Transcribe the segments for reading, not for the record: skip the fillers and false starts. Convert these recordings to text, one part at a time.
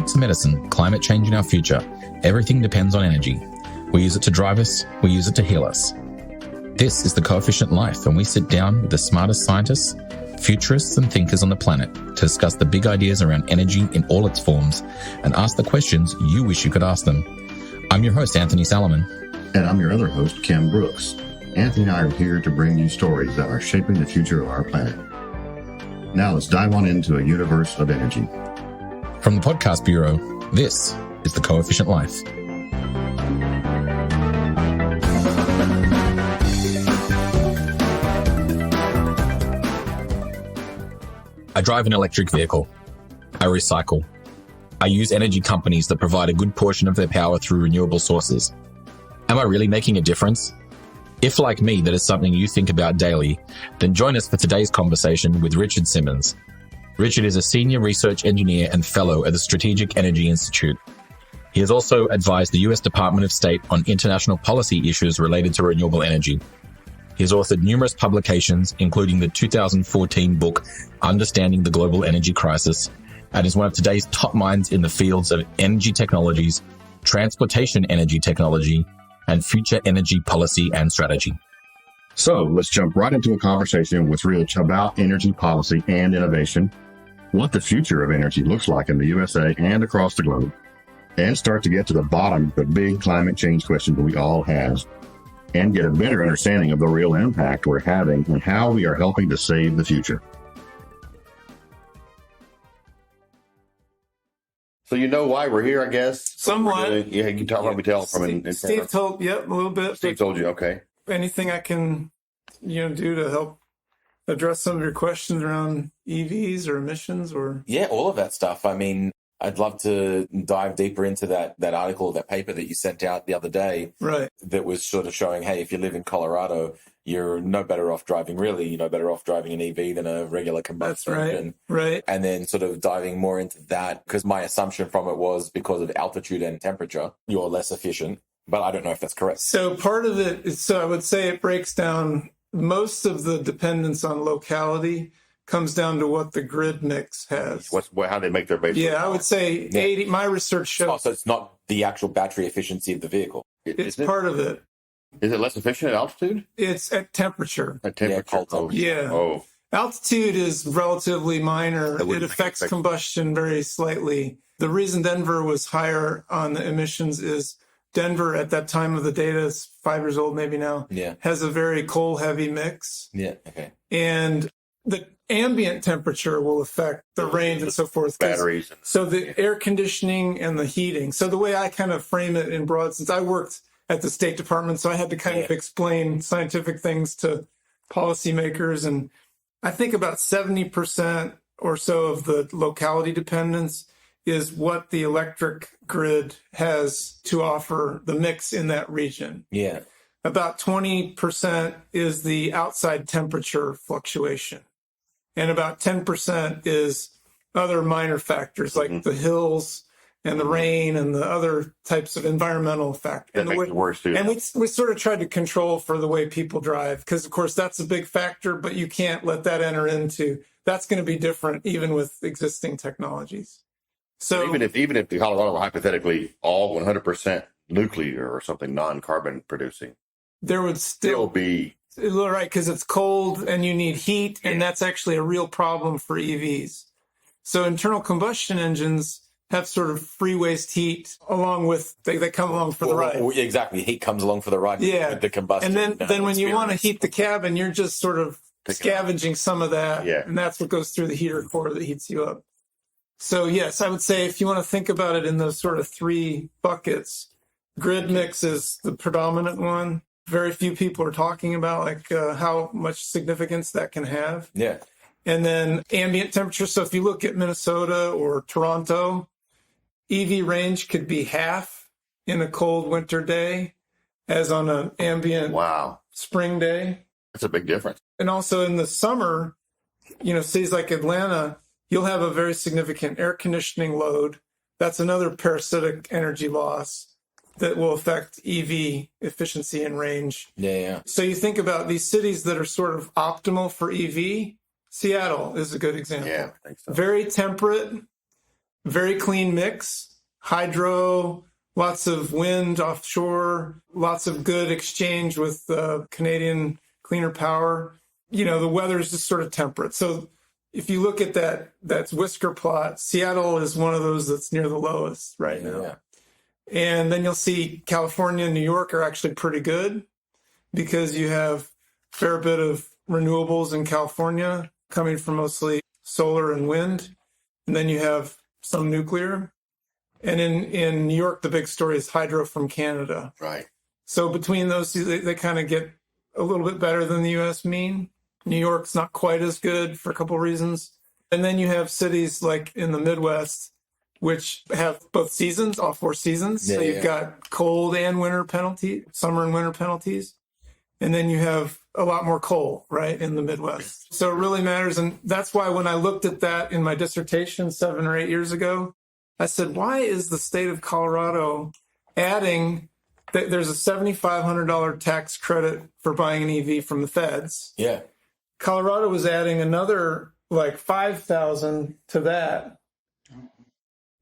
to medicine, climate change in our future, everything depends on energy. We use it to drive us, we use it to heal us. This is The Coefficient Life, and we sit down with the smartest scientists, futurists and thinkers on the planet to discuss the big ideas around energy in all its forms and ask the questions you wish you could ask them. I'm your host, Anthony Salomon. And I'm your other host, Kim Brooks. Anthony and I are here to bring you stories that are shaping the future of our planet. Now let's dive on into a universe of energy. From the Podcast Bureau, this is The Coefficient Life. I drive an electric vehicle. I recycle. I use energy companies that provide a good portion of their power through renewable sources. Am I really making a difference? If, like me, that is something you think about daily, then join us for today's conversation with Richard Simmons. Richard is a senior research engineer and fellow at the Strategic Energy Institute. He has also advised the U.S. Department of State on international policy issues related to renewable energy. He has authored numerous publications, including the 2014 book, Understanding the Global Energy Crisis, and is one of today's top minds in the fields of energy technologies, transportation energy technology, and future energy policy and strategy. So let's jump right into a conversation with Rich about energy policy and innovation, what the future of energy looks like in the USA and across the globe, and start to get to the bottom of the big climate change question that we all have, and get a better understanding of the real impact we're having and how we are helping to save the future. So you know why we're here, I guess? Somewhat. Yeah, you can tell me tell from in Steve told, a little bit. Steve told you, okay. Anything I can, do to help address some of your questions around EVs or emissions or? Yeah, all of that stuff. I mean, I'd love to dive deeper into that article, that paper that you sent out the other day. Right. That was sort of showing, hey, if you live in Colorado, you're no better off driving an EV than a regular combustion engine. Right. And then sort of diving more into that, because my assumption from it was because of altitude and temperature, you're less efficient. But I don't know if that's correct. So part of it is, I would say it breaks down, most of the dependence on locality comes down to what the grid mix has. How they make their base? Yeah, I would say 80. My research shows. So it's not the actual battery efficiency of the vehicle. It's part of it. Is it less efficient at altitude? It's at temperature. At temperature. Cold temperature. Yeah. Oh. Altitude is relatively minor. It affects combustion very slightly. The reason Denver was higher on the emissions is Denver at that time of the data is 5 years old, maybe now. Yeah. Has a very coal heavy mix. Yeah. Okay. And the ambient temperature will affect the range and so forth. Batteries. So the air conditioning and the heating. So the way I kind of frame it in broad, since I worked at the State Department, so I had to kind of explain scientific things to policymakers. And I think about 70% or so of the locality dependence is what the electric grid has to offer the mix in that region. Yeah. About 20% is the outside temperature fluctuation. And about 10% is other minor factors like the hills and the rain and the other types of environmental factors. That makes it worse too. And we sort of tried to control for the way people drive, because of course that's a big factor, but you can't let that enter into, that's going to be different even with existing technologies. So even if the Colorado were hypothetically all 100% nuclear or something non-carbon producing, there would still be right, because it's cold and you need heat, and that's actually a real problem for EVs. So internal combustion engines have sort of free waste heat along with, they come along for the ride. Exactly. Heat comes along for the ride. Yeah. With the combustion. And then when you want to heat the cabin, you're just sort of scavenging some of that. Yeah. And that's what goes through the heater core that heats you up. So yes, I would say if you want to think about it in those sort of three buckets, grid mix is the predominant one. Very few people are talking about how much significance that can have. Yeah. And then ambient temperature. So if you look at Minnesota or Toronto, EV range could be half in a cold winter day as on an ambient spring day. That's a big difference. And also in the summer, cities like Atlanta, you'll have a very significant air conditioning load. That's another parasitic energy loss that will affect EV efficiency and range. Yeah. So you think about these cities that are sort of optimal for EV. Seattle is a good example. Yeah, I think so. Very temperate, very clean mix, hydro, lots of wind offshore, lots of good exchange with Canadian cleaner power. The weather is just sort of temperate. So if you look at that's whisker plot, Seattle is one of those that's near the lowest right now. Yeah. And then you'll see California and New York are actually pretty good because you have a fair bit of renewables in California coming from mostly solar and wind. And then you have some nuclear. And in New York, the big story is hydro from Canada. Right. So between those two, they kind of get a little bit better than the U.S. mean. New York's not quite as good for a couple of reasons. And then you have cities like in the Midwest, which have both seasons, all 4 seasons. So you've got cold and winter penalty, summer and winter penalties. And then you have a lot more coal, right, in the Midwest. So it really matters. And that's why when I looked at that in my dissertation 7 or 8 years ago, I said, why is the state of Colorado adding that there's a $7,500 tax credit for buying an EV from the feds? Yeah. Colorado was adding another like $5,000 to that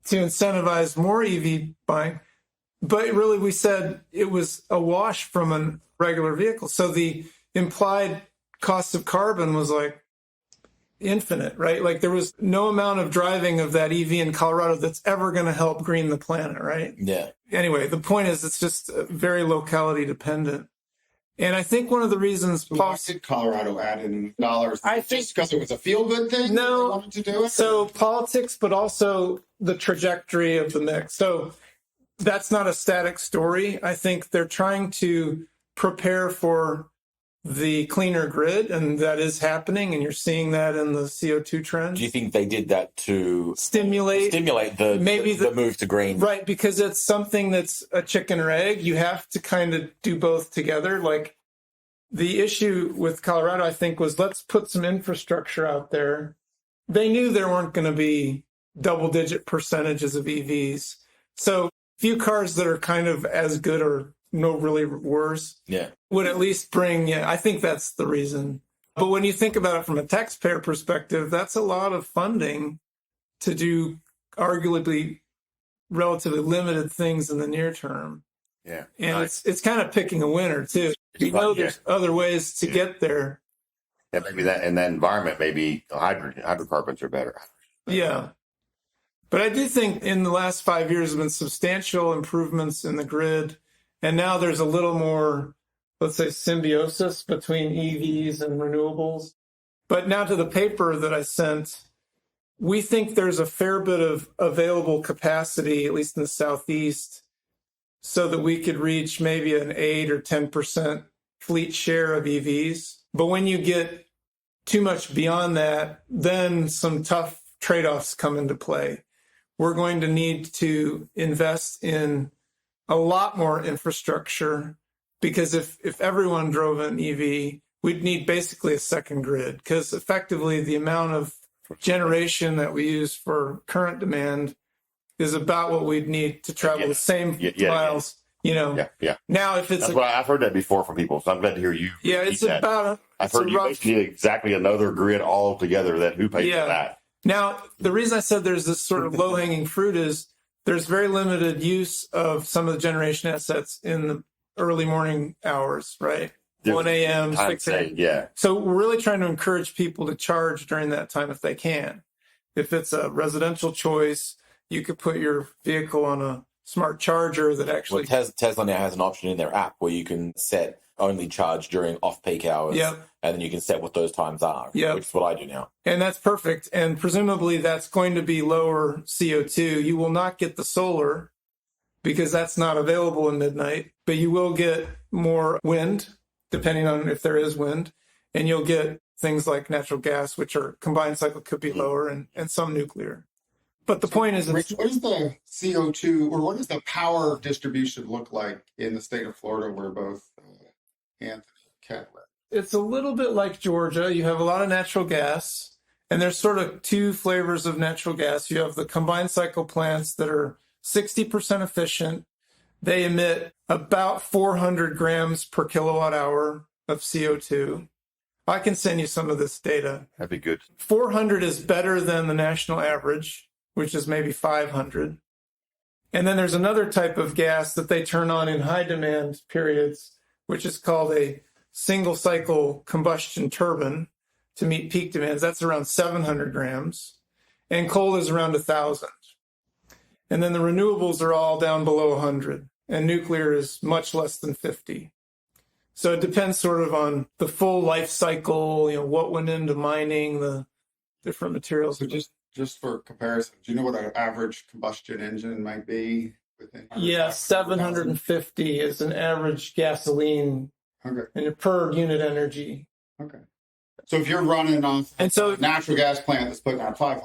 to incentivize more EV buying. But really, we said it was a wash from a regular vehicle. So the implied cost of carbon was like infinite, right? Like there was no amount of driving of that EV in Colorado that's ever going to help green the planet, right? Yeah. Anyway, the point is it's just very locality dependent. And I think one of the reasons why did Colorado add in dollars? I think just because it was a feel-good thing? No. They wanted to do it? So politics, but also the trajectory of the mix. So that's not a static story. I think they're trying to prepare for the cleaner grid, and that is happening, and you're seeing that in the CO2 trends. Do you think they did that to stimulate the move to green? Right, because it's something that's a chicken or egg. You have to kind of do both together. Like the issue with Colorado, I think, was let's put some infrastructure out there. They knew there weren't going to be double-digit percentages of EVs. So few cars that are kind of as good or no really worse would at least bring, I think that's the reason. But when you think about it from a taxpayer perspective, that's a lot of funding to do arguably relatively limited things in the near term. Yeah. And it's kind of picking a winner too. You know, there's other ways to get there. Yeah, maybe that in that environment, maybe hydrocarbons are better. Yeah. But I do think in the last 5 years, there have been substantial improvements in the grid. And now there's a little more, let's say, symbiosis between EVs and renewables. But now to the paper that I sent, we think there's a fair bit of available capacity, at least in the Southeast, so that we could reach maybe an 8 or 10% fleet share of EVs. But when you get too much beyond that, then some tough trade-offs come into play. We're going to need to invest in a lot more infrastructure because if everyone drove an EV, we'd need basically a second grid because effectively the amount of generation that we use for current demand is about what we'd need to travel the same miles. You know, Now, if it's I've heard that before from people, so I'm glad to hear you. Yeah, it's that. about. I've heard you basically need exactly another grid altogether. That who pays for that? Now, the reason I said there's this sort of low-hanging fruit is there's very limited use of some of the generation assets in the early morning hours, right? 1 a.m., 6 a.m. Yeah. So we're really trying to encourage people to charge during that time if they can. If it's a residential choice, you could put your vehicle on a smart charger that actually... Well, Tesla now has an option in their app where you can set only charge during off-peak hours. And then you can set what those times are, which is what I do now. And that's perfect. And presumably that's going to be lower CO2. You will not get the solar because that's not available in midnight, but you will get more wind, depending on if there is wind. And you'll get things like natural gas, which are combined cycle could be lower, and some nuclear. But the point is... Rich, what does the CO2 or what does the power distribution look like in the state of Florida where both Anthony and Ken live? It's a little bit like Georgia. You have a lot of natural gas, and there's sort of two flavors of natural gas. You have the combined cycle plants that are 60% efficient. They emit about 400 grams per kilowatt hour of CO2. I can send you some of this data. That'd be good. 400 is better than the national average, which is maybe 500. And then there's another type of gas that they turn on in high demand periods, which is called a single cycle combustion turbine to meet peak demands. That's around 700 grams. And coal is around 1,000. And then the renewables are all down below 100. And nuclear is much less than 50. So it depends sort of on the full life cycle, what went into mining, the different materials. So just for comparison, do you know what an average combustion engine might be within? Yeah, 750 is an average gasoline Okay. per unit energy. Okay. So if you're running on And so a natural gas plant that's putting out 500,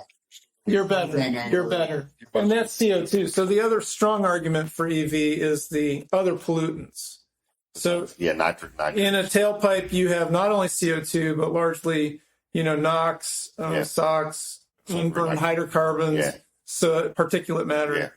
you're better. You're better. And that's CO2. So the other strong argument for EV is the other pollutants. So nitrogen. in a tailpipe, you have not only CO2, but largely, NOx, SOx, unburned hydrocarbons, so particulate matter. Yeah.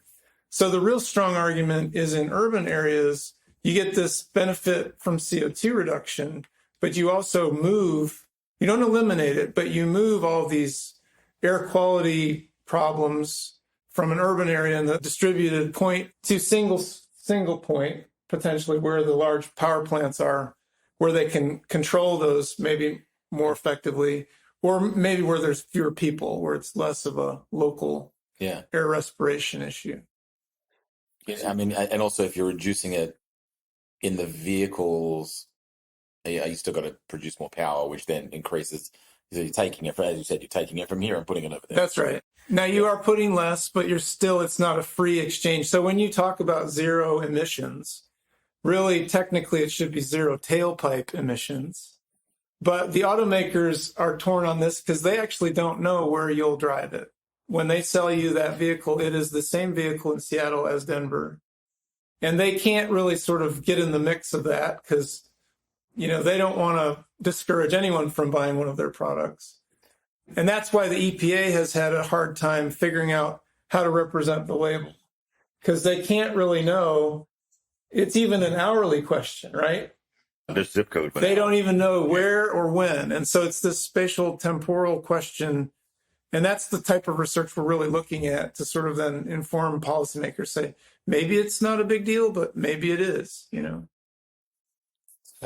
So the real strong argument is in urban areas, you get this benefit from CO2 reduction, but you also you don't eliminate it, but you move all these air quality problems from an urban area in the distributed point to single point, potentially where the large power plants are, where they can control those maybe more effectively, or maybe where there's fewer people, where it's less of a local air respiration issue. Yeah, I mean, and also if you're reducing it in the vehicles, you still got to produce more power, which then increases. So you're taking it, as you said, you're taking it from here and putting it over there. That's right. Now you are putting less, but it's not a free exchange. So when you talk about zero emissions, really technically it should be zero tailpipe emissions. But the automakers are torn on this because they actually don't know where you'll drive it. When they sell you that vehicle, it is the same vehicle in Seattle as Denver. And they can't really sort of get in the mix of that because, they don't want to discourage anyone from buying one of their products. And that's why the EPA has had a hard time figuring out how to represent the label because they can't really know. It's even an hourly question, right? There's zip code. They don't even know where or when. And so it's this spatial temporal question. And that's the type of research we're really looking at to sort of then inform policymakers, say, maybe it's not a big deal, but maybe it is,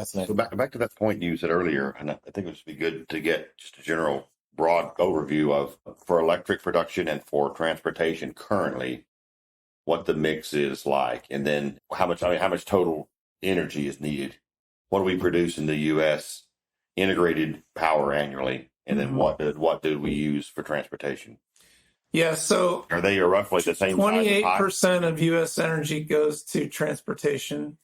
So back to that point you said earlier, and I think it would just be good to get just a general broad overview of, for electric production and for transportation currently, what the mix is like, and then how much total energy is needed. What do we produce in the U.S. integrated power annually, and then what do we use for transportation? Yeah, so are they roughly the same? 28% of U.S. energy goes to transportation.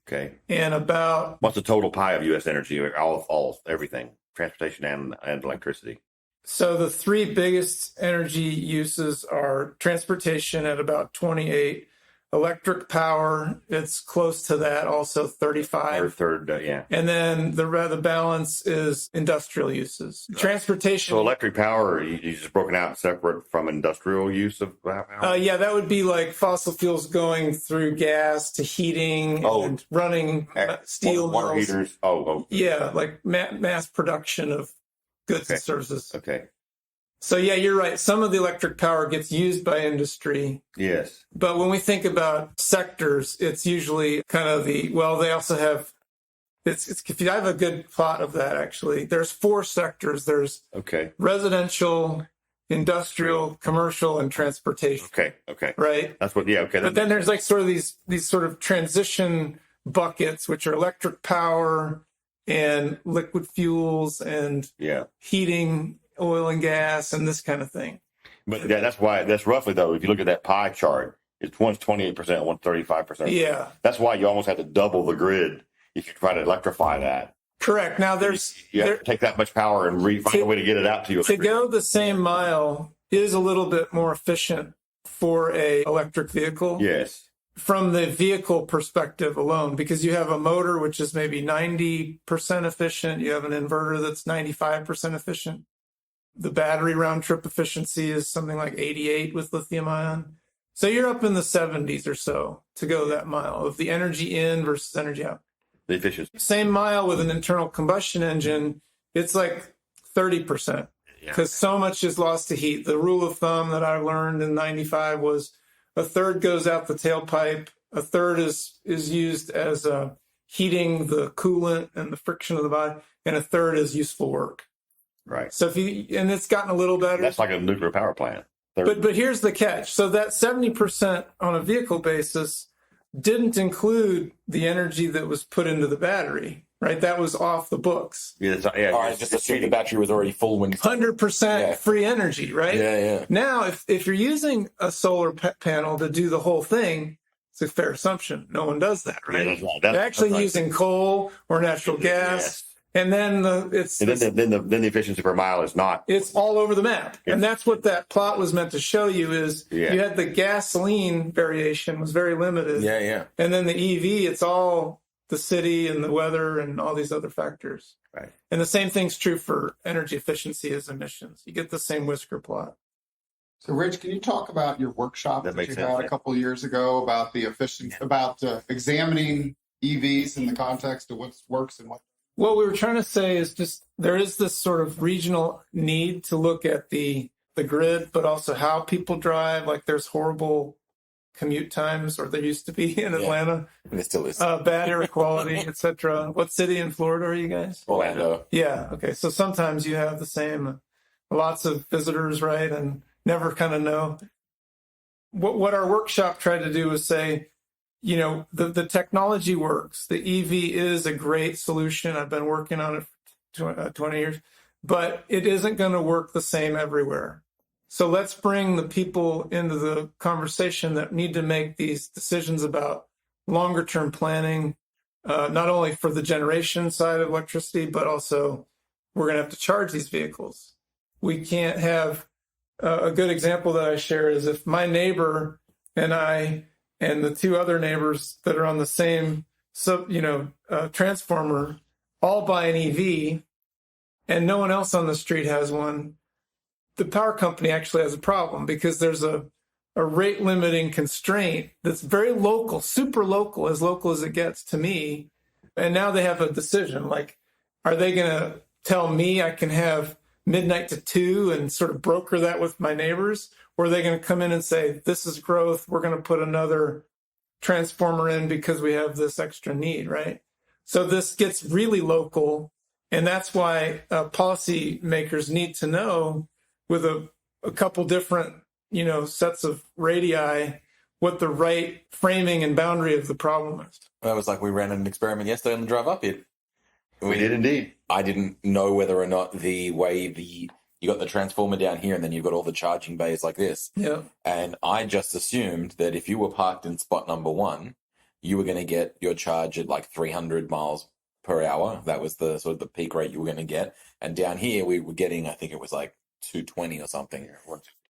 Okay. And about what's the total pie of U.S. energy? All everything, transportation and electricity. So the three biggest energy uses are transportation at about 28, electric power, it's close to that, also 35. Third, And then the balance is industrial uses. Right. Transportation. So electric power, you just broken out separate from industrial use of power? That would be like fossil fuels going through gas to heating and running steel water mills. heaters. Yeah, like mass production of goods and services. Okay. So yeah, you're right. Some of the electric power gets used by industry. Yes. But when we think about sectors, it's usually kind of they also have, if you have a good plot of that, actually, there's 4 sectors. There's residential, industrial, commercial, and transportation. Okay. Right? That's what, okay. But then there's like sort of these sort of transition buckets, which are electric power and liquid fuels and heating, oil and gas, and this kind of thing. But that's roughly, though, if you look at that pie chart, it's one's 28%, one's 35%. Yeah. That's why you almost have to double the grid if you try to electrify that. Correct. Now you have to take that much power and find a way to get it out to you. To go the same mile is a little bit more efficient for a electric vehicle. Yes. From the vehicle perspective alone, because you have a motor which is maybe 90% efficient, you have an inverter that's 95% efficient. The battery round trip efficiency is something like 88 with lithium ion. So you're up in the 70s or so to go that mile of the energy in versus energy out. The efficiency. Same mile with an internal combustion engine, it's like 30%. because so much is lost to heat. The rule of thumb that I learned in 95 was a third goes out the tailpipe, a third is used as heating the coolant and the friction of the body, and a third is useful work. Right. So and it's gotten a little better. That's like a nuclear power plant. But here's the catch. So that 70% on a vehicle basis didn't include the energy that was put into the battery, right? That was off the books. Yeah, All right, just assume the battery was already full when 100% free energy, right? Yeah. Now, if you're using a solar panel to do the whole thing, it's a fair assumption. No one does that, right? Yeah, that's right. They're actually using coal or natural gas. And then then the efficiency per mile is not. It's all over the map. And that's what that plot was meant to show you is you had the gasoline variation was very limited. Yeah. And then the EV, it's all the city and the weather and all these other factors. Right. And the same thing's true for energy efficiency as emissions. You get the same whisker plot. So, Rich, can you talk about your workshop that you had a couple of years ago about the efficiency, about examining EVs in the context of what works and what? What we were trying to say is just there is this sort of regional need to look at the grid, but also how people drive. Like there's horrible commute times, or there used to be in Atlanta. And it still is. Bad air quality, etc. What city in Florida are you guys? Orlando. Yeah. Okay. So sometimes you have the same, lots of visitors, right? And never kind of know. What our workshop tried to do was say, you know, the technology works. The EV is a great solution. I've been working on it for 20 years, but it isn't going to work the same everywhere. So let's bring the people into the conversation that need to make these decisions about longer term planning, not only for the generation side of electricity, but also we're going to have to charge these vehicles. We can't have a good example that I share is if my neighbor and I and the two other neighbors that are on the same transformer all buy an EV and no one else on the street has one, the power company actually has a problem because there's a rate limiting constraint that's very local, super local as it gets to me. And now they have a decision, like, are they going to tell me I can have midnight to 2 and sort of broker that with my neighbors? Or are they going to come in and say, this is growth, we're going to put another transformer in because we have this extra need, right? So this gets really local. And that's why policy makers need to know with a couple different, sets of radii, what the right framing and boundary of the problem is. Well, it was like we ran an experiment yesterday on the drive up here. We did indeed. I didn't know whether or not the way you got the transformer down here and then you've got all the charging bays like this. Yeah. And I just assumed that if you were parked in spot number 1, you were going to get your charge at like 300 miles per hour. That was the sort of the peak rate you were going to get. And down here we were getting, I think it was like 220 or something.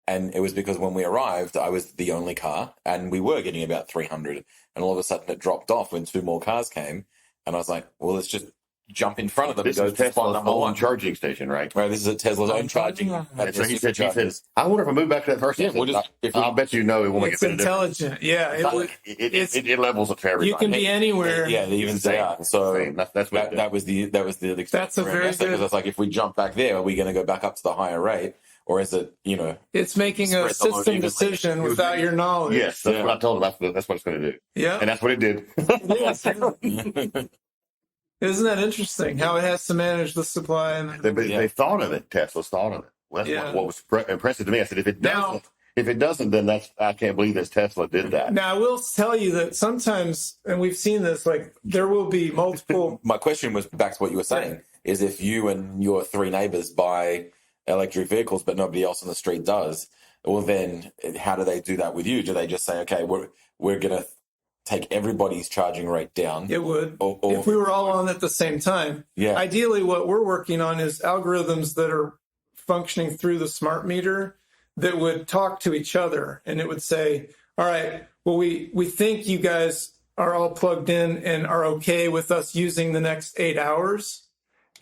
And it was because when we arrived, I was the only car and we were getting about 300. And all of a sudden it dropped off when 2 more cars came. And I was like, well, let's just jump in front of them. This is Tesla's own charging station, right? Right, this is a Tesla's own charging. So he said, I wonder if I move back to that first. Yeah, I'll bet you know it won't make it's a bit of difference. Intelligent. Yeah. It levels it to everybody. You can be anywhere. Yeah, they even say that. So that's what that was the That's a very good. Because it's like if we jump back there, are we going to go back up to the higher rate, or is it It's making a system decision without your knowledge. Yes, that's what I told him. That's what it's going to do. Yeah, and that's what it did. Yes. Isn't that interesting how it has to manage the supply? And they thought of it. Tesla's thought of it. Well, that's what was impressive to me. I said, if it doesn't, then I can't believe that Tesla did that. Now, I will tell you that sometimes, and we've seen this, like there will be multiple. My question was back to what you were saying: is if you and your 3 neighbors buy electric vehicles, but nobody else on the street does, well, then how do they do that with you? Do they just say, okay, we're going to take everybody's charging rate down? It would. Or, if we were all on at the same time. Yeah. Ideally, what we're working on is algorithms that are functioning through the smart meter that would talk to each other. And it would say, all right, well, we think you guys are all plugged in and are okay with us using the next 8 hours.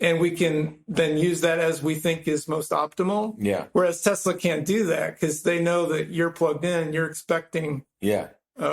And we can then use that as we think is most optimal. Yeah. Whereas Tesla can't do that because they know that you're plugged in, you're expecting. Yeah.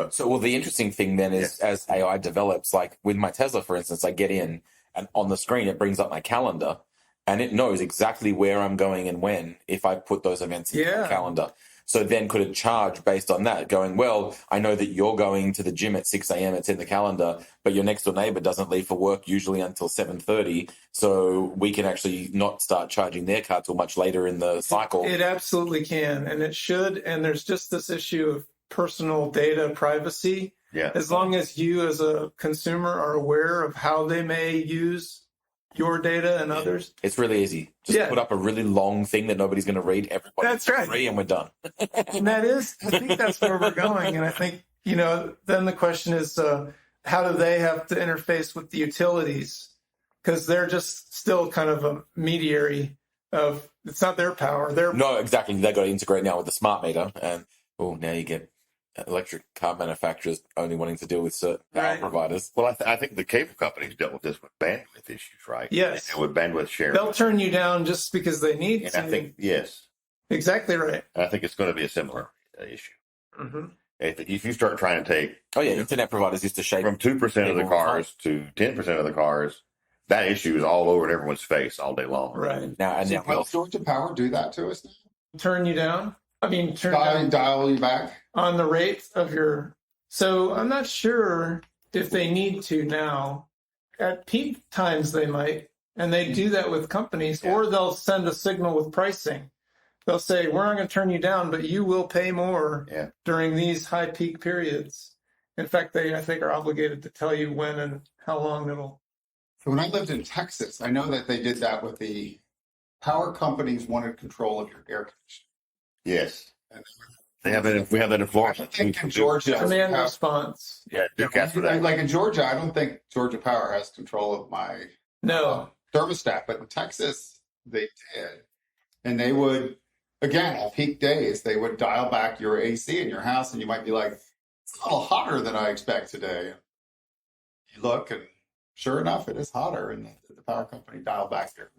So the interesting thing then is as AI develops, like with my Tesla, for instance, I get in and on the screen, it brings up my calendar and it knows exactly where I'm going and when if I put those events in the calendar. So then could it charge based on that, going, well, I know that you're going to the gym at 6 a.m., it's in the calendar, but your next door neighbor doesn't leave for work usually until 7:30. So we can actually not start charging their car till much later in the cycle. It absolutely can, and it should. And there's just this issue of personal data privacy. Yeah. As long as you as a consumer are aware of how they may use your data and others. It's really easy. Just put up a really long thing that nobody's going to read. Everybody, that's right. Free, and we're done. And I think that's where we're going. And I think, then the question is, how do they have to interface with the utilities? Because they're just still kind of a mediary of, it's not their power. No, exactly. They got to integrate now with the smart meter. And now you get electric car manufacturers only wanting to deal with certain power providers. Well, I think the cable companies dealt with this with bandwidth issues, right? Yes. And with bandwidth sharing. They'll turn you down just because they need and to. I think, yes. Exactly right. And I think it's going to be a similar issue. Mm-hmm. If you start trying to take... internet providers used to shape... From 2% of the cars to 10% of the cars, that issue is all over in everyone's face all day long. Right. Now, and will Georgia Power do that to us now? Turn you down? Dial you back on the rate of your. So I'm not sure if they need to now. At peak times they might, and they do that with companies, or they'll send a signal with pricing. They'll say, we're not going to turn you down, but you will pay more during these high peak periods. In fact, they, I think, are obligated to tell you when and how long it'll. So when I lived in Texas, I know that they did that with the power companies wanted control of your air conditioning. Yes. We have that in Florida. I think in Georgia. Command response. Yeah, Duke for that. Like in Georgia, I don't think Georgia Power has control of my thermostat, but in Texas, they did. And they would, again, on peak days, they would dial back your AC in your house, and you might be like, it's a little hotter than I expect today. You look, and sure enough, it is hotter, and the power company dialed back their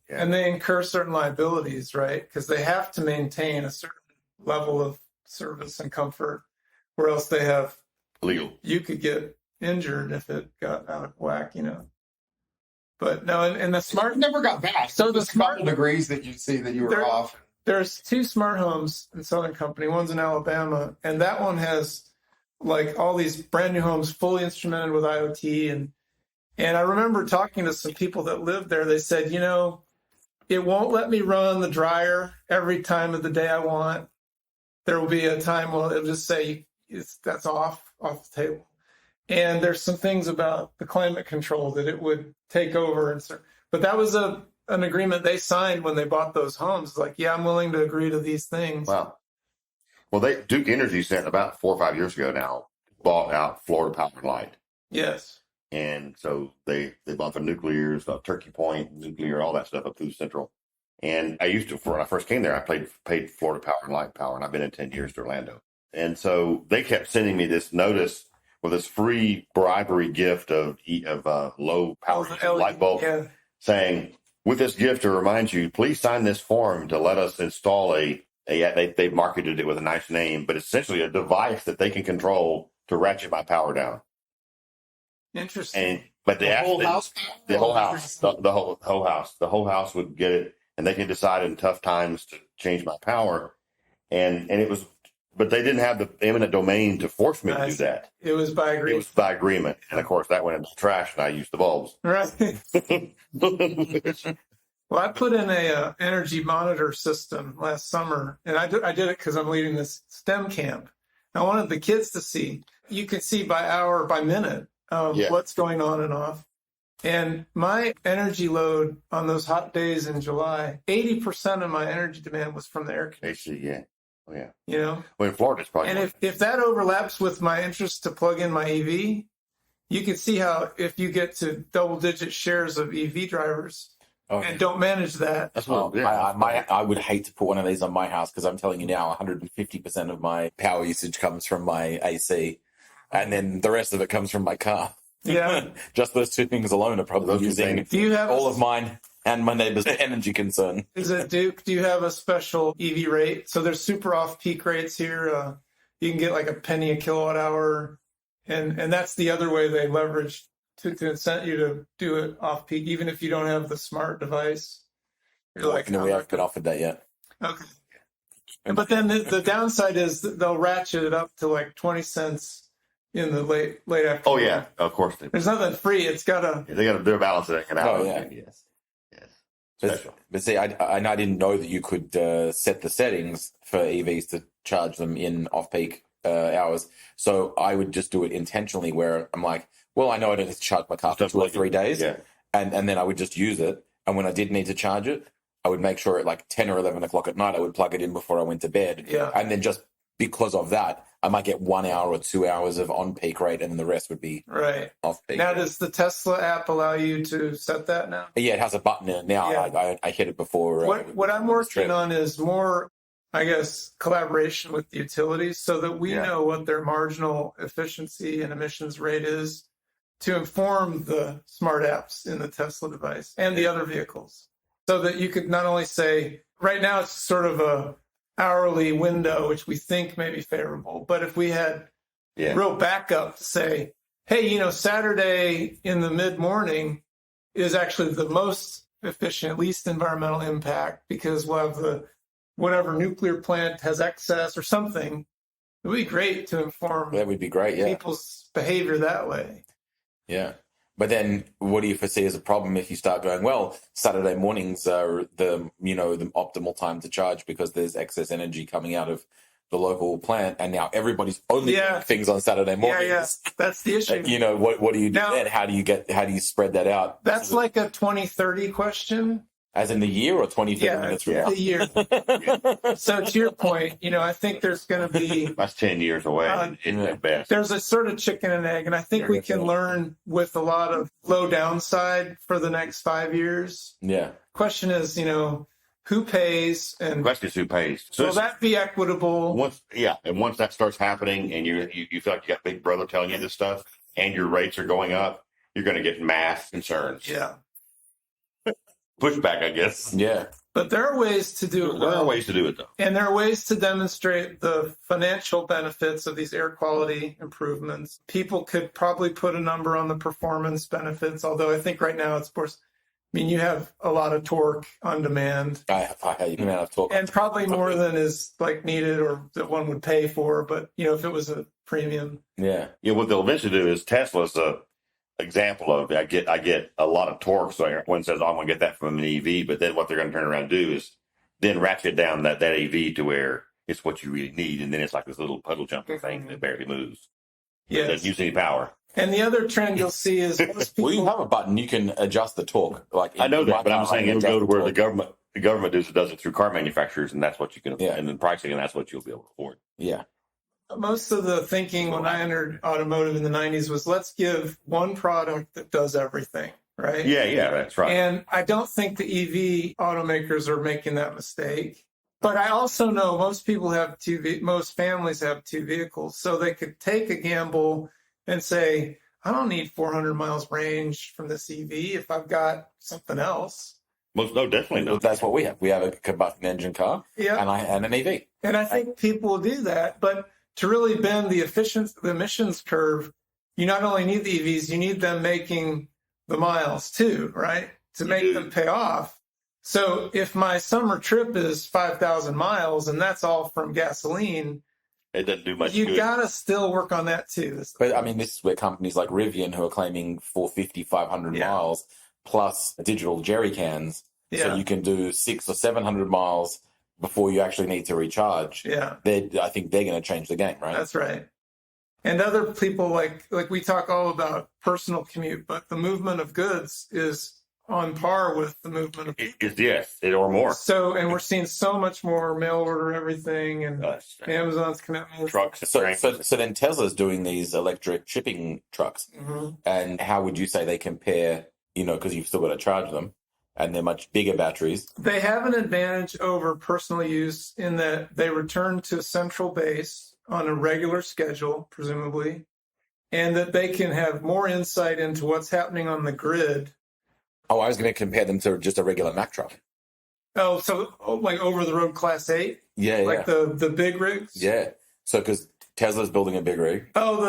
and they incur certain liabilities, right? Because they have to maintain a certain level of service and comfort, or else they have legal. You could get injured if it got out of whack, But no, and the smart never got back. So the smart degrees that you see that you were off. There's 2 smart homes in Southern Company. One's in Alabama, and that one has like all these brand new homes fully instrumented with IoT. And I remember talking to some people that lived there. They said, it won't let me run the dryer every time of the day I want. There will be a time when it'll just say that's off the table. And there's some things about the climate control that it would take over. But that was an agreement they signed when they bought those homes. Like, I'm willing to agree to these things. Wow. Well, Duke Energy sent about 4 or 5 years ago now, bought out Florida Power and Light. Yes. And so they bought the nuclears, Turkey Point, nuclear, all that stuff up through Central. And I used to, when I first came there, I paid Florida Power and Light Power, and I've been in 10 years to Orlando. And so they kept sending me this notice with this free bribery gift of low power light bulb, saying, with this gift to remind you, please sign this form to let us install they marketed it with a nice name, but essentially a device that they can control to ratchet my power down. Interesting. But the whole house, the whole house would get it, and they can decide in tough times to change my power. And it was, but they didn't have the eminent domain to force me to do that. It was by agreement. It was by agreement, and of course that went into the trash, and I used the bulbs. Right. Well, I put in a energy monitor system last summer, and I did it because I'm leading this STEM camp. I wanted the kids to see. You can see by hour, by minute, what's going on and off. And my energy load on those hot days in July, 80% of my energy demand was from the air conditioning. Oh, yeah. Well, in Florida, it's probably. And if that overlaps with my interest to plug in my EV, you can see how if you get to double-digit shares of EV drivers and don't manage that. That's what I would hate to put one of these on my house because I'm telling you now, 150% of my power usage comes from my AC, and then the rest of it comes from my car. Yeah. Just those 2 things alone are probably using all of mine and my neighbor's energy concern. Is it Duke? Do you have a special EV rate? So there's super off-peak rates here. You can get like a penny a kilowatt hour. And that's the other way they leverage to incent you to do it off peak, even if you don't have the smart device. You're like, no, we haven't been offered that yet. okay. But then the downside is that they'll ratchet it up to like 20 cents in the late afternoon. Oh yeah, of course. There's nothing free. It's gotta. They got to do a balance of that. Oh yeah. Yes. But see, I didn't know that you could set the settings for EVs to charge them in off-peak hours. So I would just do it intentionally where I'm like, well, I know I don't need to charge my car for 2 or 3 days. Yeah. And then I would just use it. And when I did need to charge it, I would make sure at like 10 or 11 o'clock at night, I would plug it in before I went to bed. Yeah. And then just because of that, I might get 1 hour or 2 hours of on-peak rate, and then the rest would be right off-peak. Now, does the Tesla app allow you to set that now? Yeah, it has a button in it now. Yeah. I hit it before. What I'm working on is more, I guess, collaboration with the utilities so that we know what their marginal efficiency and emissions rate is to inform the smart apps in the Tesla device and the other vehicles. So that you could not only say, right now it's sort of a hourly window, which we think may be favorable, but if we had real backup to say, hey, Saturday in the mid-morning is actually the most efficient, least environmental impact because we'll have the whatever nuclear plant has excess or something. It would be great to inform that would be great, people's behavior that way. Yeah. But then what do you foresee as a problem if you start going, well, Saturday mornings are the optimal time to charge because there's excess energy coming out of the local plant, and now everybody's only doing things on Saturday mornings. Yeah, that's the issue. What do you do then? How do you spread that out? That's like a 2030 question. As in the year or 20, 30 minutes from now? The year. So to your point, I think there's going to be... That's 10 years away at best. There's a sort of chicken and egg, and I think we can learn with a lot of low downside for the next 5 years. Yeah. Question is, who pays? And the question is who pays. So will that be equitable? Once that starts happening and you feel like you got Big Brother telling you this stuff and your rates are going up, you're going to get mass concerns. Yeah. Pushback, I guess. Yeah. But there are ways to do it. There are ways to do it, though. And there are ways to demonstrate the financial benefits of these air quality improvements. People could probably put a number on the performance benefits, although I think right now it's, of course, you have a lot of torque on demand. I have torque. And probably more than is like needed or that one would pay for. But, if it was a premium. Yeah. Yeah, what they'll eventually do is Tesla's a example of I get a lot of torque, so one says, I'm going to get that from an EV, but then what they're going to turn around and do is then ratchet down that EV to where it's what you really need, and then it's like this little puddle jumping thing that barely moves. Yeah, it doesn't use any power. And the other trend you'll see is most people... Well, you have a button, you can adjust the torque. I know that, but I'm saying it'll go to where the government does it through car manufacturers, and that's what you can and then pricing, and that's what you'll be able to afford. Yeah. Most of the thinking when I entered automotive in the 90s was let's give one product that does everything, right? Yeah, that's right. And I don't think the EV automakers are making that mistake. But I also know most families have 2 vehicles, so they could take a gamble and say, I don't need 400 miles range from this EV if I've got something else. Definitely not. That's what we have. We have a combustion engine car and an EV. And I think people will do that, but to really bend the emissions curve, you not only need the EVs, you need them making the miles too, right? To make them pay off. So if my summer trip is 5,000 miles and that's all from gasoline, it doesn't do much. You got to still work on that too. But this is where companies like Rivian, who are claiming 450, 500 miles plus digital jerry cans, so you can do 600 or 700 miles before you actually need to recharge. Yeah. I think they're going to change the game, right? That's right. And other people like we talk all about personal commute, but the movement of goods is on par with the movement of people. Yes, or more. So, and we're seeing so much more mail order everything and Amazon's commitment. Trucks. So then Tesla's doing these electric shipping trucks. Mm-hmm. And how would you say they compare, because you've still got to charge them, and they're much bigger batteries? They have an advantage over personal use in that they return to a central base on a regular schedule, presumably, and that they can have more insight into what's happening on the grid. Oh, I was going to compare them to just a regular Mack truck. Oh, so like over-the-road Class 8? Yeah, like the big rigs? Yeah. So because Tesla's building a big rig. Oh,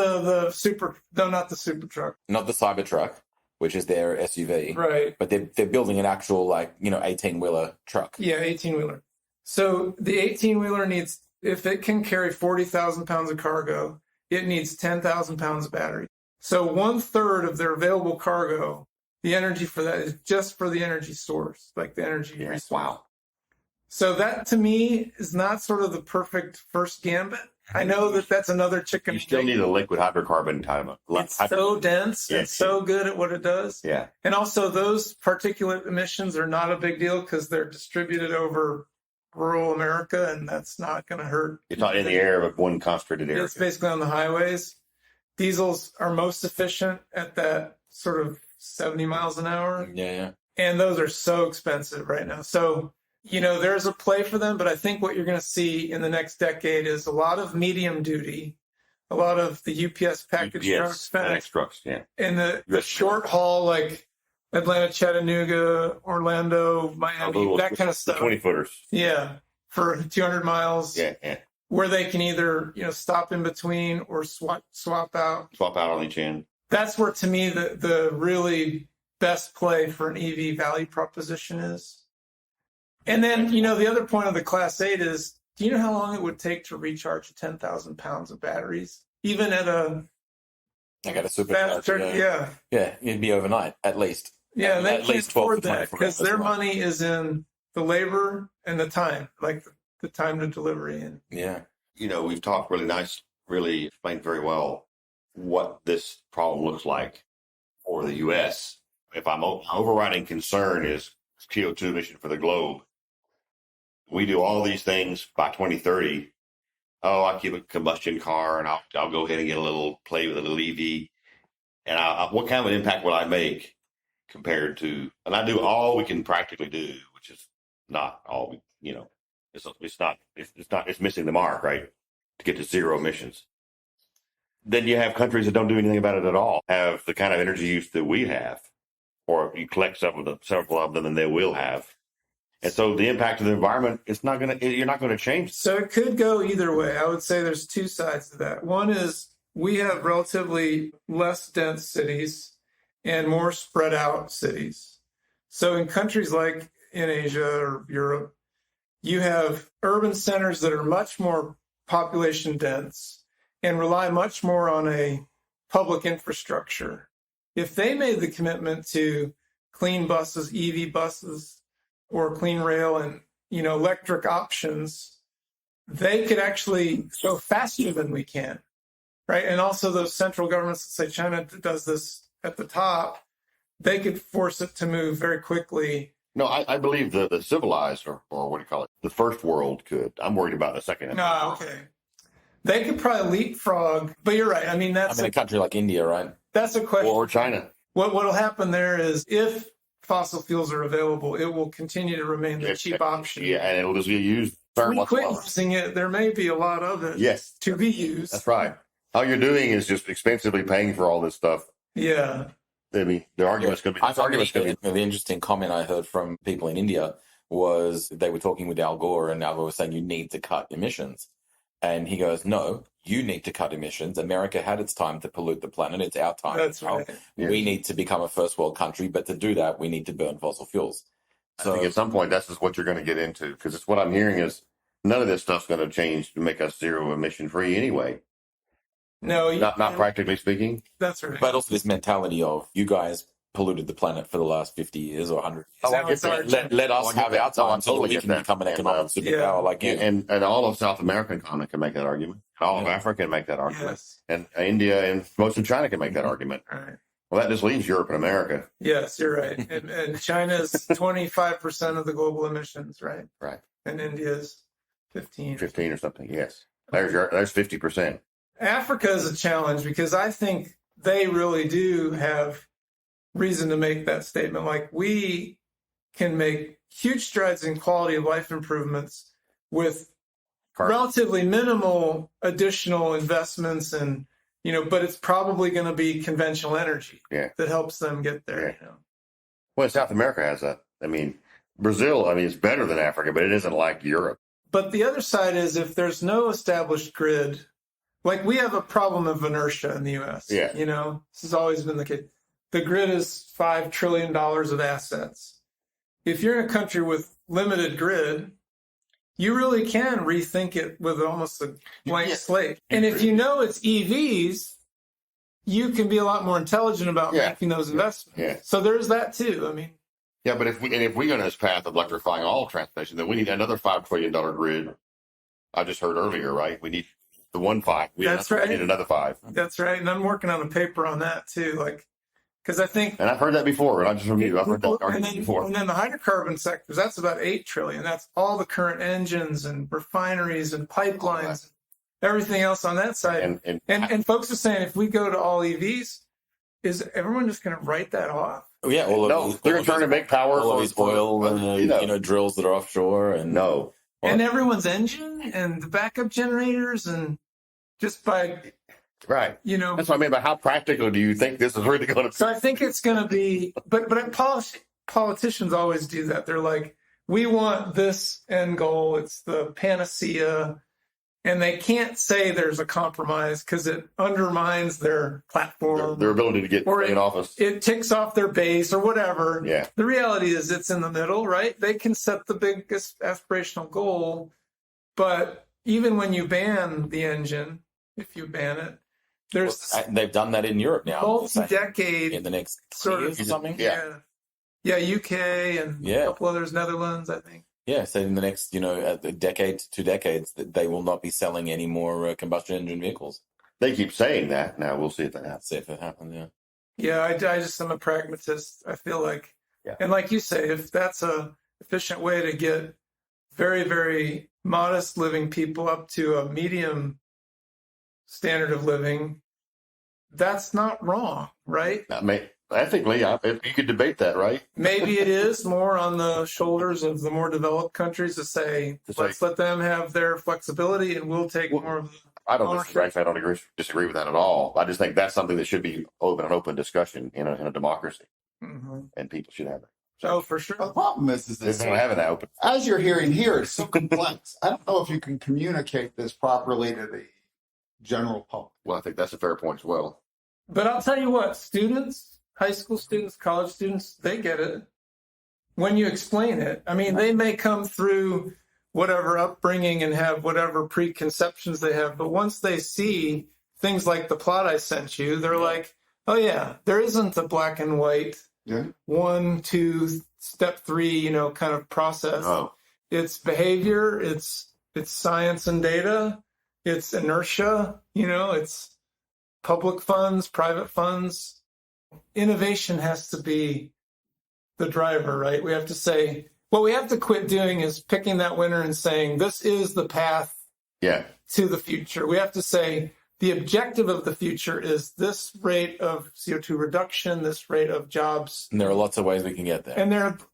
not the super truck. Not the Cybertruck, which is their SUV. Right. But they're building an actual 18-wheeler truck. Yeah, 18-wheeler. So the 18-wheeler needs, if it can carry 40,000 pounds of cargo, it needs 10,000 pounds of battery. So 1/3 of their available cargo, the energy for that is just for the energy source, like the energy resource. Wow. So that to me is not sort of the perfect first gambit. I know that that's another chicken. You still need a liquid hydrocarbon time. It's so dense and so good at what it does. Yeah. And also those particulate emissions are not a big deal because they're distributed over rural America, and that's not going to hurt. It's not in the air of one concentrated area. It's basically on the highways. Diesels are most efficient at that sort of 70 miles an hour. Yeah. And those are so expensive right now. So, there's a play for them, but I think what you're going to see in the next decade is a lot of medium duty, a lot of the UPS package trucks, FedEx trucks, yeah. And the short haul, like Atlanta, Chattanooga, Orlando, Miami, that kind of stuff. 20-footers. Yeah, for 200 miles. Yeah. Where they can either, stop in between or swap out. Swap out on each end. That's where, to me, the really best play for an EV value proposition is. And then, the other point of the Class 8 is, do you know how long it would take to recharge 10,000 pounds of batteries? Even at a supercharger. Yeah. Yeah, it'd be overnight, at least. Yeah, and they at can't least 12 afford to that 24 because hours their a month. money is in the labor and the time, like the time to delivery. And Yeah. We've talked really explained very well what this problem looks like for the U.S. If I'm overriding concern is CO2 emission for the globe. We do all these things by 2030. Oh, I keep a combustion car and I'll go ahead and play with a little EV. And what kind of an impact will I make compared to, and I do all we can practically do, which is not all it's missing the mark, right? To get to zero emissions. Then you have countries that don't do anything about it at all, have the kind of energy use that we have, or you collect several of them and they will have. And so the impact of the environment, you're not going to change. so it could go either way. I would say there's two sides to that. One is we have relatively less dense cities and more spread out cities. So in countries like in Asia or Europe, you have urban centers that are much more population dense and rely much more on a public infrastructure. If they made the commitment to clean buses, EV buses, or clean rail and, electric options, they could actually go faster than we can, right? And also those central governments, say China does this at the top, they could force it to move very quickly. No, I believe the civilized, or what do you call it, the first world could. I'm worried about the second. No, okay. They could probably leapfrog, but you're right. I mean, that's a country like India, right? That's a question. Or China. What'll happen there is if fossil fuels are available, it will continue to remain the cheap option. Yeah, and it'll just be used very much quit lower. using it, there may be a lot of it to be used. That's right. All you're doing is just expensively paying for all this stuff. Yeah. I mean, the argument's going to be... The interesting comment I heard from people in India was they were talking with Al Gore, and Al Gore was saying you need to cut emissions. And he goes, no, you need to cut emissions. America had its time to pollute the planet. It's our time. That's right. We need to become a first world country, but to do that, we need to burn fossil fuels. So I think at some point, that's just what you're going to get into, because it's what I'm hearing is none of this stuff's going to change to make us zero emission free anyway. No, not practically speaking. That's right. But also this mentality of you guys polluted the planet for the last 50 years or 100 years. Let us have our time so that we can become an economic superpower like you. And all of South American economy can make that argument. All of Africa can make that argument. Yes. And India and most of China can make that argument. Right. Well, that just leaves Europe and America. Yes, you're right. And China's 25% of the global emissions, right? Right. And India's 15. 15 or something, yes. There's 50%. Africa is a challenge because I think they really do have reason to make that statement. Like, we can make huge strides in quality of life improvements with relatively minimal additional investments, and but it's probably going to be conventional energy that helps them get there. Well, South America has that. I mean, Brazil, is better than Africa, but it isn't like Europe. But the other side is, if there's no established grid like we have a problem of inertia in the U.S. Yeah. You know, this has always been the case. The grid is $5 trillion of assets. If you're in a country with limited grid, you really can rethink it with almost a blank slate. And if you know it's EVs, you can be a lot more intelligent about making those investments. Yeah. So there's that too. I mean, yeah, but if we go down this path of electrifying all transportation, then we need another $5 trillion grid. I just heard earlier, right? We need the 1.5. That's right. We need another 5. That's right. And I'm working on a paper on that too. Like, because I think, and I've heard that before, and I just remember I've heard that argument before. And then the hydrocarbon sectors, that's about $8 trillion. That's all the current engines and refineries and pipelines, everything else on that side. And folks are saying if we go to all EVs, is everyone just going to write that off? Oh, yeah, they're trying to make power all of these oil and drills that are offshore, and and everyone's engine and the backup generators, and just by that's what I mean. But how practical do you think this is really going to be? So I think it's going to be, but politicians always do that. They're like, we want this end goal. It's the panacea. And they can't say there's a compromise because it undermines their platform. Their ability to get in office. It ticks off their base or whatever. Yeah. The reality is it's in the middle, right? They can set the biggest aspirational goal. But even when you ban the engine, if you ban it, they've done that in Europe now. Multi-decade. In the next sort years of or something? Yeah, UK and a couple others, Netherlands, I think. Yeah, so in the next, a decade to 2 decades, that they will not be selling any more combustion engine vehicles. They keep saying that. Now we'll see if that happens. Yeah, I just am a pragmatist. I feel like, and like you say, if that's a efficient way to get very, very modest living people up to a medium standard of living, that's not wrong, right? Ethically, you could debate that, right? Maybe it is more on the shoulders of the more developed countries to say, let's let them have their flexibility and we'll take more of the I don't disagree with that at all. I just think that's something that should be an open discussion in a democracy. Mm-hmm. And people should have it. Oh, for sure. The problem is this. They don't have it open. As you're hearing here, it's so complex. I don't know if you can communicate this properly to the general public. Well, I think that's a fair point as well. But I'll tell you what, students, high school students, college students, they get it when you explain it. I mean, they may come through whatever upbringing and have whatever preconceptions they have, but once they see things like the plot I sent you, they're like, oh yeah, there isn't a black and white 1, 2, step 3, kind of process. Oh. It's behavior, it's science and data, it's inertia, it's public funds, private funds. Innovation has to be the driver, right? We have to say, what we have to quit doing is picking that winner and saying, this is the path to the future. We have to say, the objective of the future is this rate of CO2 reduction, this rate of jobs. And there are lots of ways we can get there.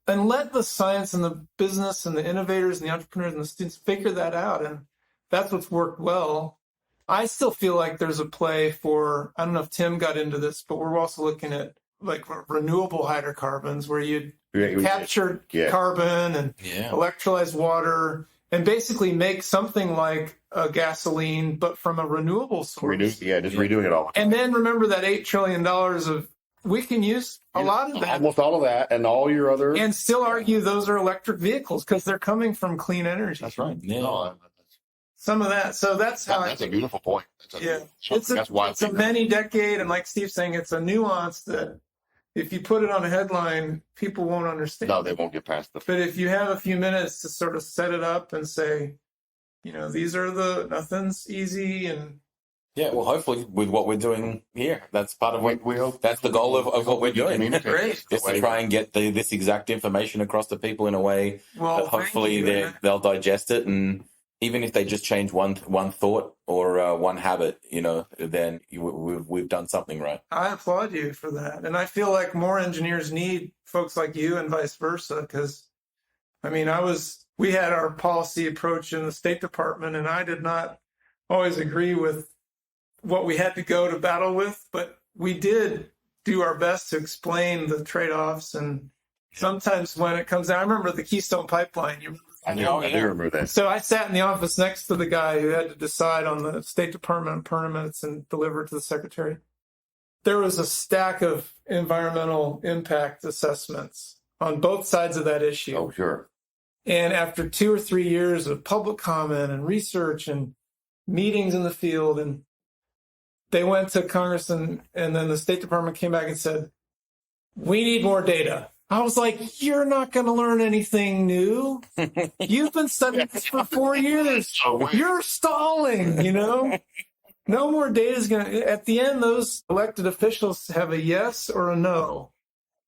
And let the science and the business and the innovators and the entrepreneurs and the students figure that out. And that's what's worked well. I still feel like there's a play for, I don't know if Tim got into this, but we're also looking at like renewable hydrocarbons where you capture carbon and electrolyze water and basically make something like a gasoline, but from a renewable source. Just redoing it all. And then remember that $8 trillion we can use a lot of that. Almost all of that and all your other. And still argue those are electric vehicles because they're coming from clean energy. That's right. Yeah. No, some of that. So that's how that's a beautiful point. It's a many decade, and like Steve's saying, it's a nuance that if you put it on a headline, people won't understand. No, they won't get past the. But if you have a few minutes to sort of set it up and say, these are nothing's easy, and well, hopefully with what we're doing here, that's part of what we hope. That's the goal of what we're doing. Great. Just to try and get this exact information across to people in a way that hopefully they'll digest it, and even if they just change one thought or one habit, then we've done something right. I applaud you for that. And I feel like more engineers need folks like you and vice versa. Because, we had our policy approach in the State Department, and I did not always agree with what we had to go to battle with, but we did do our best to explain the trade-offs. And sometimes when it comes down, I remember the Keystone Pipeline. I do remember that. So I sat in the office next to the guy who had to decide on the State Department permits and deliver it to the secretary. There was a stack of environmental impact assessments on both sides of that issue. Oh, sure. And after 2 or 3 years of public comment and research and meetings in the field, and they went to Congress, and then the State Department came back and said, we need more data. I was like, you're not going to learn anything new. You've been studying this for 4 years. You're stalling, No more data is going to... At the end, those elected officials have a yes or a no.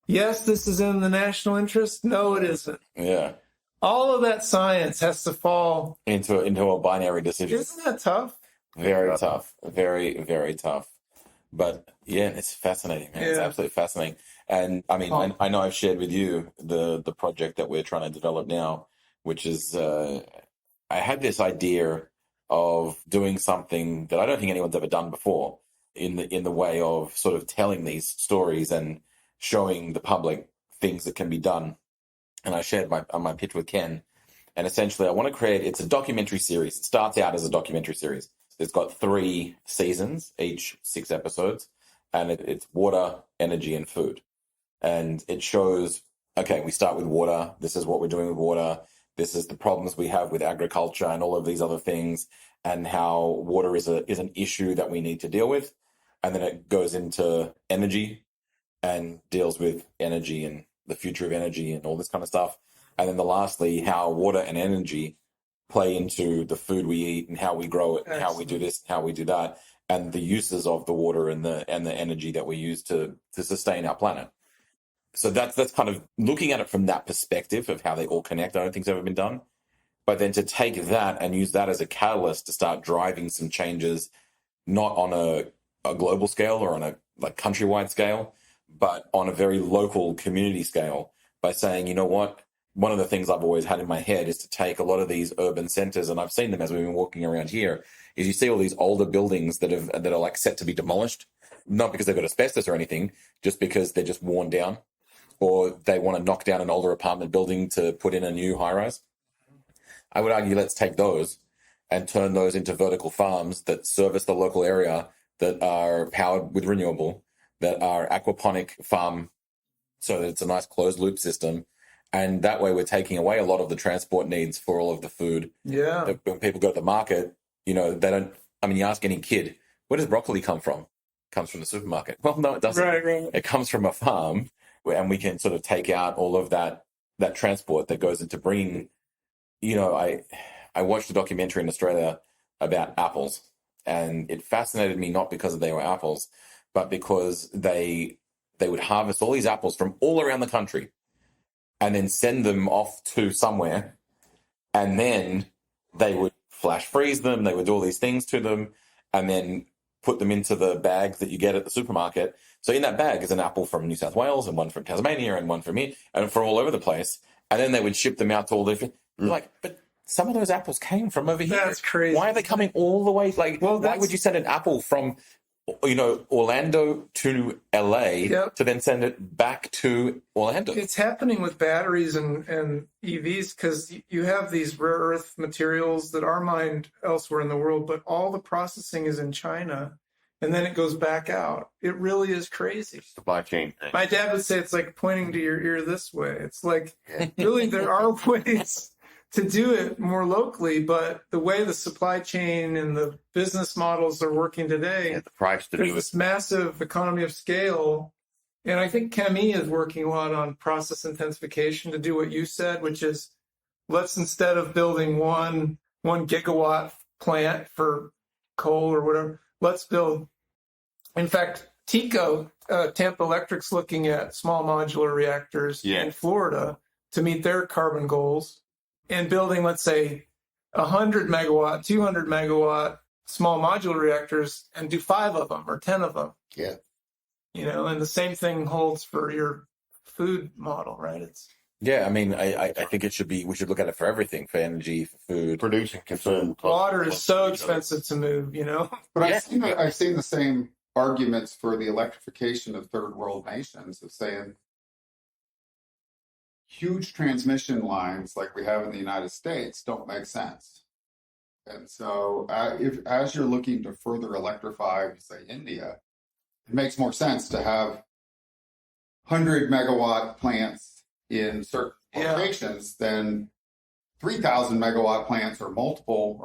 Yes, this is in the national interest. No, it isn't. Yeah. All of that science has to fall into a binary decision. Isn't that tough? Very tough. Very, very tough. But yeah, it's fascinating, man. Yeah. It's absolutely fascinating. And I mean, I know I've shared with you the project that we're trying to develop now, which is I had this idea of doing something that I don't think anyone's ever done before in the way of sort of telling these stories and showing the public things that can be done. And I shared my pitch with Ken. And essentially, I want to create, it's a documentary series. It starts out as a documentary series. It's got 3 seasons, each 6 episodes. And it's water, energy, and food. And it shows, okay, we start with water. This is what we're doing with water. This is the problems we have with agriculture and all of these other things, and how water is an issue that we need to deal with. And then it goes into energy and deals with energy and the future of energy and all this kind of stuff. And then lastly, how water and energy play into the food we eat and how we grow it, and how we do this, how we do that, and the uses of the water and the energy that we use to sustain our planet. So that's kind of looking at it from that perspective of how they all connect. I don't think it's ever been done. But then to take that and use that as a catalyst to start driving some changes, not on a global scale or on a countrywide scale, but on a very local community scale, by saying, you know what, one of the things I've always had in my head is to take a lot of these urban centers, and I've seen them as we've been walking around here, is you see all these older buildings that are like set to be demolished, not because they've got asbestos or anything, just because they're just worn down, or they want to knock down an older apartment building to put in a new high-rise. I would argue let's take those and turn those into vertical farms that service the local area, that are powered with renewable, that are aquaponic farm, so that it's a nice closed loop system. And that way we're taking away a lot of the transport needs for all of the food. Yeah. When people go to the market, they don't, you ask any kid, where does broccoli come from? It comes from the supermarket. Well, no, it doesn't. Right. It comes from a farm, and we can sort of take out all of that transport that goes into bringing, I watched a documentary in Australia about apples, and it fascinated me not because they were apples, but because they would harvest all these apples from all around the country and then send them off to somewhere, and then they would flash freeze them, they would do all these things to them, and then put them into the bags that you get at the supermarket. So in that bag is an apple from New South Wales, and one from Tasmania, and one from here, and from all over the place. And then they would ship them out to all different... but some of those apples came from over here. That's crazy. Why are they coming all the way? Why would you send an apple from, Orlando to LA to then send it back to Orlando? It's happening with batteries and EVs, because you have these rare earth materials that are mined elsewhere in the world, but all the processing is in China, and then it goes back out. It really is crazy. Supply chain. My dad would say it's like pointing to your ear this way. It's like, really, there are ways to do it more locally, but the way the supply chain and the business models are working today, the price to there's do it. this massive economy of scale. And I think ChemE is working a lot on process intensification to do what you said, which is, let's, instead of building one gigawatt plant for coal or whatever, let's build. In fact, TECO, Tampa Electric's looking at small modular reactors in Florida to meet their carbon goals, and building, let's say, 100 megawatt, 200 megawatt small modular reactors, and do 5 of them or 10 of them. Yeah. And the same thing holds for your food model, right? I think we should look at it for everything, for energy, for food. Produce and consume. Water is so expensive to move, But I've seen the same arguments for the electrification of third world nations, of saying, huge transmission lines like we have in the United States don't make sense. And so as you're looking to further electrify, say, India, it makes more sense to have 100-megawatt plants in certain locations than 3,000 megawatt plants or multiple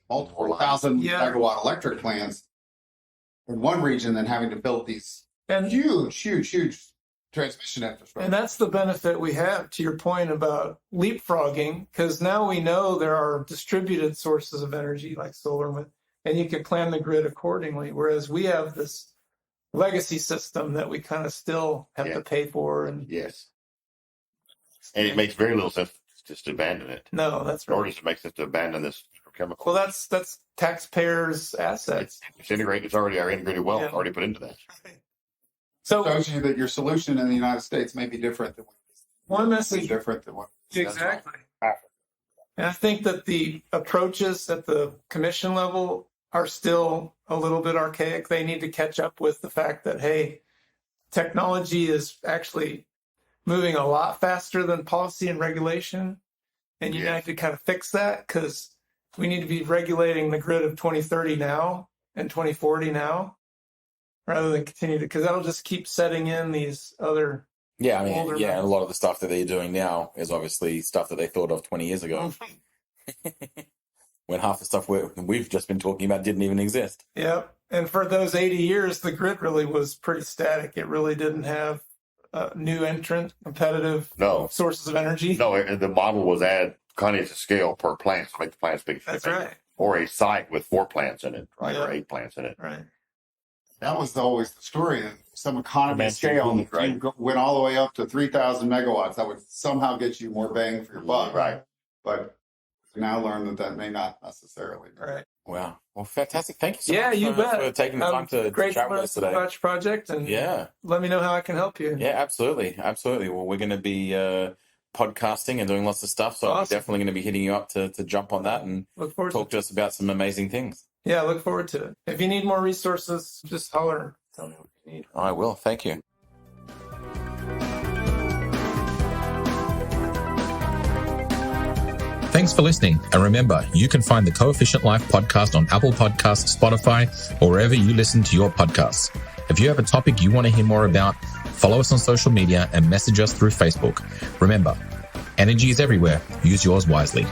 1,000 megawatt electric plants in one region than having to build these huge transmission infrastructure. And that's the benefit we have, to your point about leapfrogging, because now we know there are distributed sources of energy like solar and wind, and you can plan the grid accordingly. Whereas we have this legacy system that we kind of still have to pay for. And yes. And it makes very little sense just to abandon it. No, that's right. Or does it make sense to abandon this chemical? Well, that's taxpayers' assets. It's integrated. It's already our integrated wealth already put into that. So shows you that your solution in the United States may be different than one message different than what exactly. And I think that the approaches at the commission level are still a little bit archaic. They need to catch up with the fact that, hey, technology is actually moving a lot faster than policy and regulation. And you need to kind of fix that, because we need to be regulating the grid of 2030 now and 2040 now, rather than continue to, because that'll just keep setting in these other. Yeah, I mean, and a lot of the stuff that they're doing now is obviously stuff that they thought of 20 years ago. When half the stuff we've just been talking about didn't even exist. Yeah. And for those 80 years, the grid really was pretty static. It really didn't have new entrant, competitive sources of energy. No, the model was add economies of scale per plant to make the plants big. That's right. Or a site with 4 plants in it, right? Or 8 plants in it. Right. That was always the story. Some economy of scale, right? You went all the way up to 3,000 megawatts. That would somehow get you more bang for your buck. Right. But we now learn that may not necessarily be. Right. Wow. Well, fantastic. Thank you so much for taking the time to chat with us today. Great to project, and let me know how I can help you. Yeah, absolutely. Absolutely. Well, we're going to be podcasting and doing lots of stuff, so I'm definitely going to be hitting you up to jump on that and talk to us about some amazing things. Yeah, look forward to it. If you need more resources, just holler. Tell me what you need. I will. Thank you. Thanks for listening. And remember, you can find the Coefficient Life podcast on Apple Podcasts, Spotify, or wherever you listen to your podcasts. If you have a topic you want to hear more about, follow us on social media and message us through Facebook. Remember, energy is everywhere. Use yours wisely.